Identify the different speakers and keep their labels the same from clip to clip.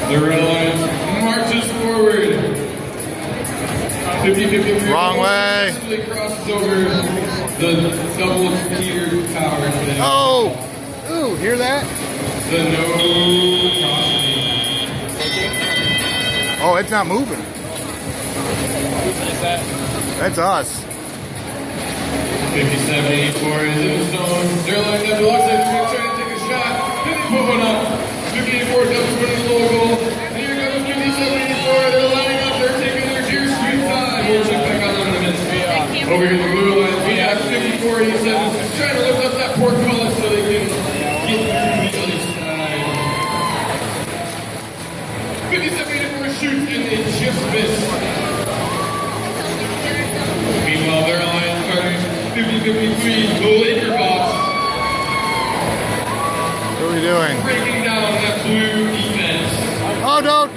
Speaker 1: The red line marches forward. 50-53.
Speaker 2: Wrong way.
Speaker 1: Successfully crosses over the double tiered tower.
Speaker 2: Oh! Ooh, hear that?
Speaker 1: The no crossing.
Speaker 2: Oh, it's not moving. That's us.
Speaker 1: 57-84 is in the zone. They're lined up. It looks like they're trying to take a shot. Then they put one up. 50-84 doubles winning the low goal. And here comes 57-84. They're lining up. They're taking their dear sweet time. We'll check back on them in a minute. Over here, the blue line. We have 54-87. Trying to lift up that portcullis so they can get through the other side. 57-84 shoots and they just miss. Meanwhile, their line starting 50-53, the Laker box.
Speaker 2: What are we doing?
Speaker 1: Breaking down that blue defense.
Speaker 2: Oh, don't.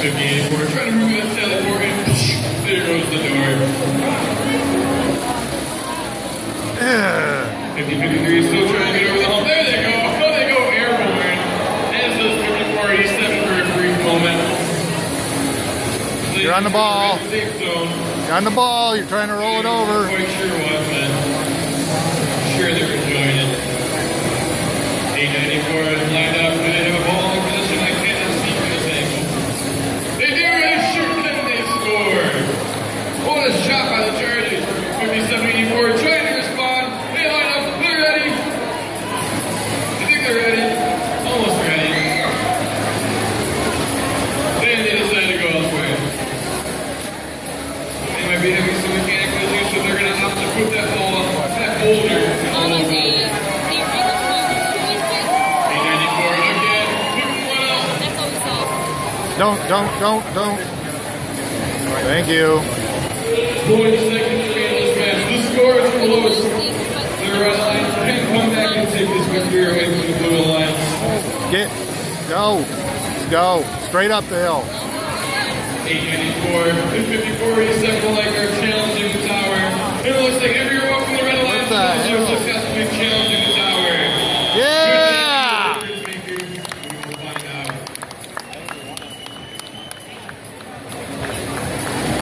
Speaker 1: 50-84, trying to move that Sally Morgan. There goes the door. 50-53 still trying to get over the hump. There they go. Oh, they go airborne. As does 54-87 for a brief moment.
Speaker 2: You're on the ball.
Speaker 1: Safe zone.
Speaker 2: You're on the ball. You're trying to roll it over.
Speaker 1: Quite sure what, but I'm sure they're enjoying it. 894 is lined up. Do they have a ball in position? I cannot see from this angle. They do. They shoot and they score. What a shot by the Chargers. 57-84 trying to respond. They line up. They're ready. I think they're ready. Almost ready. Then they decide to go elsewhere. They might be having some mechanical issues, so they're going to have to put that ball up, that boulder in the low goal. 894 again. Picking one up.
Speaker 2: Don't. Thank you.
Speaker 1: Going second to this match. The score is close. The red line can come back and take this victory away from the blue line.
Speaker 2: Go. Straight up the hill.
Speaker 1: 894, 54-87 like are challenging the tower. It looks like every